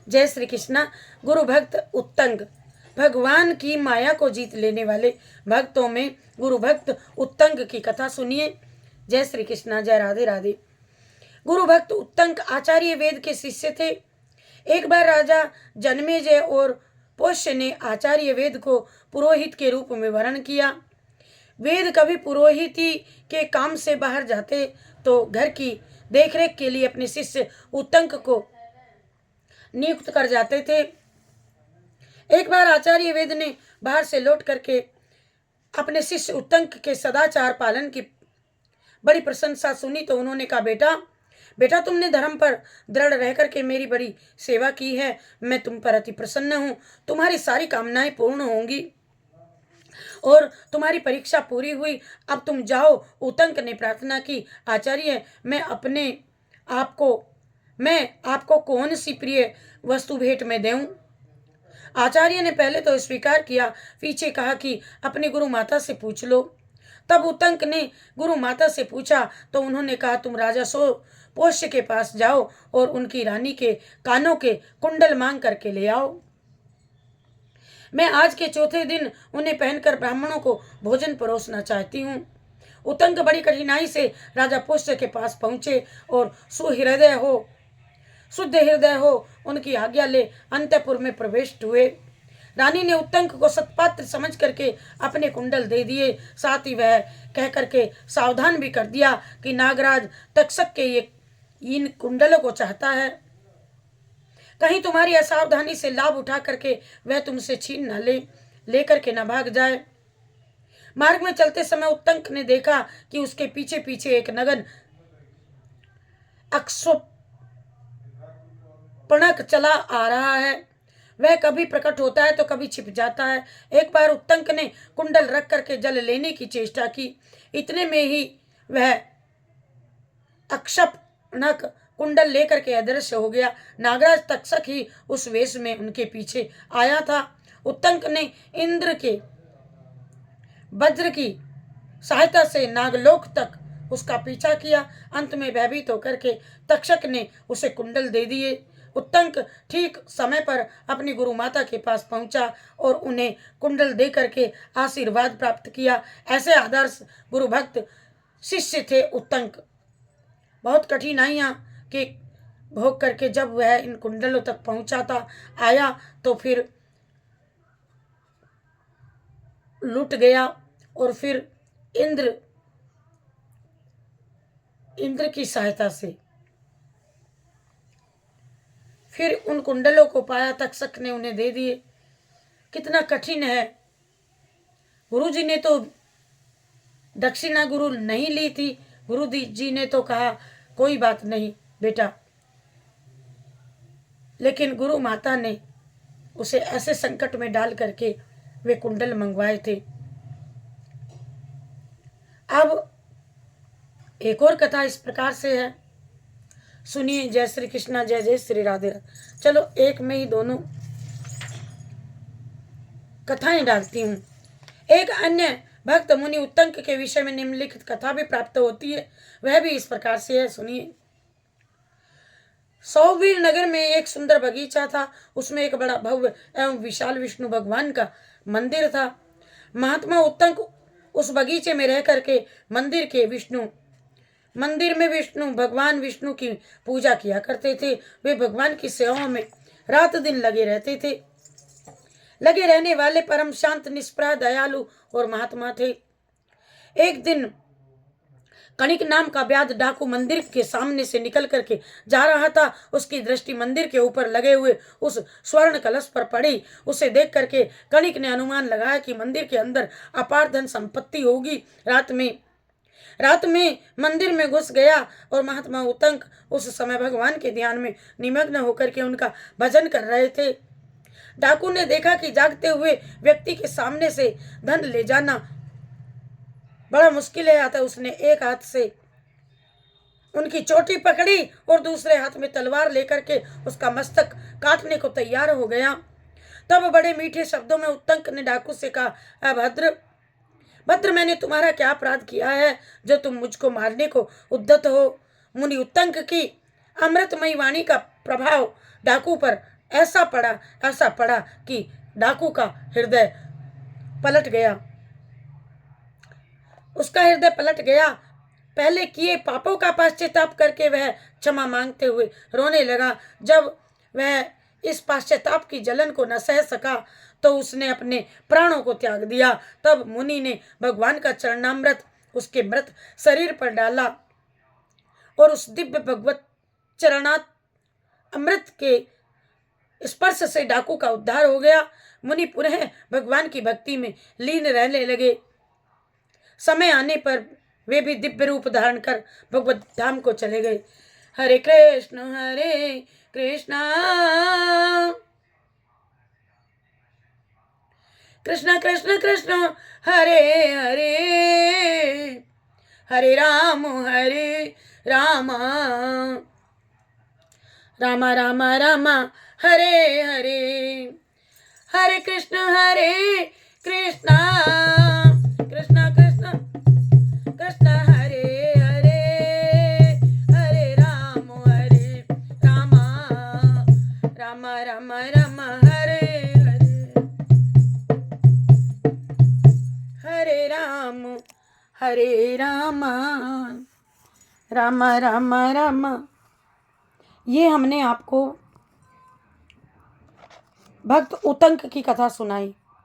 जय श्री कृष्णा। गुरु भक्त उत्तंग, भगवान की माया को जीत लेने वाले भक्तों में गुरु भक्त उत्तंग की कथा सुनिए। जय श्री कृष्णा, जय राधे राधे। गुरु भक्त उत्तंग आचार्य वेद के शिष्य थे। एक बार राजा जन्मेजय और पोष्य ने आचार्य वेद को पुरोहित के रूप में वर्ण किया। वेद कभी पुरोहिती के काम से बाहर जाते तो घर की देखरेख के लिए अपने शिष्य उत्तंग को नियुक्त कर जाते थे। एक बार आचार्य वेद ने बाहर से लौट करके अपने शिष्य उत्तंग के सदाचार पालन की बड़ी प्रशंसा सुनी तो उन्होंने कहा, बेटा बेटा तुमने धर्म पर दृढ़ रह करके मेरी बड़ी सेवा की है। मैं तुम पर अति प्रसन्न हूँ। तुम्हारी सारी कामनाएं पूर्ण होंगी और तुम्हारी परीक्षा पूरी हुई। अब तुम जाओ। उत्तंग ने प्रार्थना की, आचार्य मैं आपको कौन सी प्रिय वस्तु भेंट में दूं? आचार्य ने पहले तो स्वीकार किया, पीछे कहा कि अपनी गुरु माता से पूछ लो। तब उत्तंक ने गुरु माता से पूछा तो उन्होंने कहा, तुम राजा पोष्य के पास जाओ और उनकी रानी के कानों के कुंडल मांग करके ले आओ। मैं आज के चौथे दिन उन्हें पहनकर ब्राह्मणों को भोजन परोसना चाहती हूँ। उत्तंक बड़ी कठिनाई से राजा पोष्य के पास पहुंचे और शुद्ध हृदय हो उनकी आज्ञा ले अंतपुर में प्रवेश हुए। रानी ने उत्तंक को सत्पात्र समझ करके अपने कुंडल दे दिए। साथ ही वह कह करके सावधान भी कर दिया कि नागराज तक्षक के ये इन कुंडलों को चाहता है। कहीं तुम्हारी असावधानी से लाभ उठा करके वह तुमसे छीन न ले करके न भाग जाए। मार्ग में चलते समय उत्तंक ने देखा कि उसके पीछे पीछे एक नगन अक्षोपणक चला आ रहा है। वह कभी प्रकट होता है तो कभी छिप जाता है। एक बार उत्तंक ने कुंडल रख करके जल लेने की चेष्टा की। इतने में ही वह अक्षपणक कुंडल लेकर के अदृश्य हो गया। नागराज तक्षक ही उस वेश में उनके पीछे आया था। उत्तंक ने इंद्र के वज्र की सहायता से नागलोक तक उसका पीछा किया। अंत में भयभीत होकर के तक्षक ने उसे कुंडल दे दिए। उत्तंक ठीक समय पर अपनी गुरु माता के पास पहुंचा और उन्हें कुंडल दे करके आशीर्वाद प्राप्त किया। ऐसे आदर्श गुरु भक्त शिष्य थे उत्तंक। बहुत कठिनाइयां के भोग करके जब वह इन कुंडलों तक पहुंचा आया तो फिर लूट गया और फिर इंद्र की सहायता से फिर उन कुंडलों को पाया। तक्षक ने उन्हें दे दिए। कितना कठिन है। गुरु जी ने तो दक्षिणा गुरु नहीं ली थी। गुरु जी ने तो कहा कोई बात नहीं बेटा, लेकिन गुरु माता ने उसे ऐसे संकट में डाल करके वे कुंडल मंगवाए थे। अब एक और कथा इस प्रकार से है, सुनिए। जय श्री कृष्णा, जय जय श्री राधे राधे। चलो एक में ही दोनों कथाएं डालती हूँ। एक अन्य भक्त मुनि उत्तंक के विषय में निम्नलिखित कथा भी प्राप्त होती है। वह भी इस प्रकार से है, सुनिए। सौवीर नगर में एक सुंदर बगीचा था। उसमें एक बड़ा भव्य एवं विशाल विष्णु भगवान का मंदिर था। महात्मा उत्तंक उस बगीचे में रह करके मंदिर में भगवान विष्णु की पूजा किया करते थे। वे भगवान की सेवा में रात दिन लगे रहते थे। लगे रहने वाले परम शांत, निष्प्राय, दयालु और महात्मा थे। एक दिन कणिक नाम का व्याध डाकू मंदिर के सामने से निकल करके जा रहा था। उसकी दृष्टि मंदिर के ऊपर लगे हुए उस स्वर्ण कलश पर पड़ी। उसे देख करके कणिक ने अनुमान लगाया कि मंदिर के अंदर अपार धन संपत्ति होगी। रात में मंदिर में घुस गया और महात्मा उत्तंक उस समय भगवान के ध्यान में निमग्न होकर के उनका भजन कर रहे थे। डाकू ने देखा कि जागते हुए व्यक्ति के सामने से धन ले जाना बड़ा मुश्किल है। आता उसने एक हाथ से उनकी चोटी पकड़ी और दूसरे हाथ में तलवार लेकर के उसका मस्तक काटने को तैयार हो गया। तब बड़े मीठे शब्दों में उत्तंक ने डाकू से कहा, भद्र, मैंने तुम्हारा क्या अपराध किया है जो तुम मुझको मारने को उद्यत हो? मुनि उत्तंक की अमृतमयी वाणी का प्रभाव डाकू पर ऐसा पड़ा कि डाकू का हृदय पलट गया। उसका हृदय पलट गया। पहले किए पापों का पश्चाताप करके वह क्षमा मांगते हुए रोने लगा। जब वह इस पश्चाताप की जलन को न सह सका तो उसने अपने प्राणों को त्याग दिया। तब मुनि ने भगवान का चरणामृत उसके मृत शरीर पर डाला और उस दिव्य भगवत चरणात अमृत के स्पर्श से डाकू का उद्धार हो गया। मुनि पुनः भगवान की भक्ति में लीन रहने लगे। समय आने पर वे भी दिव्य रूप धारण कर भगवत धाम को चले गए। हरे कृष्ण कृष्ण कृष्ण कृष्ण हरे हरे, हरे राम राम राम राम हरे हरे, हरे कृष्ण कृष्ण कृष्ण कृष्ण हरे हरे, हरे राम राम राम हरे हरे, हरे राम राम राम। ये हमने आपको भक्त उतंक की कथा सुनाई।